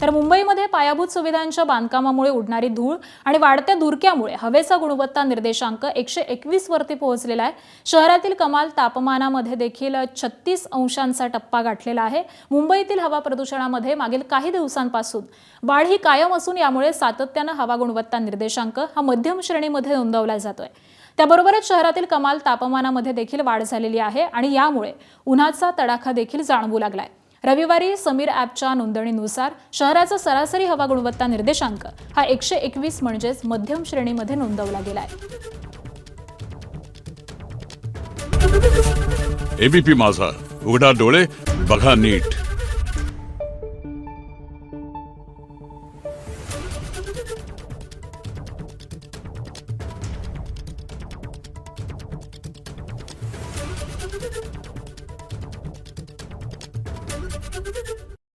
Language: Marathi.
तर मुंबईमध्ये पायाभूत सुविधांच्या बांधकामामुळे उडणारी धूळ आणि वाढत्या धुरक्यामुळे हवेचा गुणवत्ता निर्देशांक 121 वरती पोहोचलेला आहे। शहरातील कमाल तापमानामध्ये देखील 36 अंशांचा टप्पा गाठलेला आहे। मुंबईतील हवा प्रदूषणामध्ये मागील काही दिवसांपासून वाढ ही कायम असून यामुळे सातत्याने हवा गुणवत्ता निर्देशांक हा मध्यम श्रेणीमध्ये नोंदवला जातोय। त्याबरोबरच शहरातील कमाल तापमानामध्ये देखील वाढ झालेली आहे आणि यामुळे उन्हाचा तडाखा देखील जाणवू लागलाय। रविवारी समीर ॲपच्या नोंदणीनुसार शहराचा सरासरी हवा गुणवत्ता निर्देशांक हा 121 म्हणजेच मध्यम श्रेणीमध्ये नोंदवला गेलाय। एबीपी माझा, उघडा डोळे बघा नीट।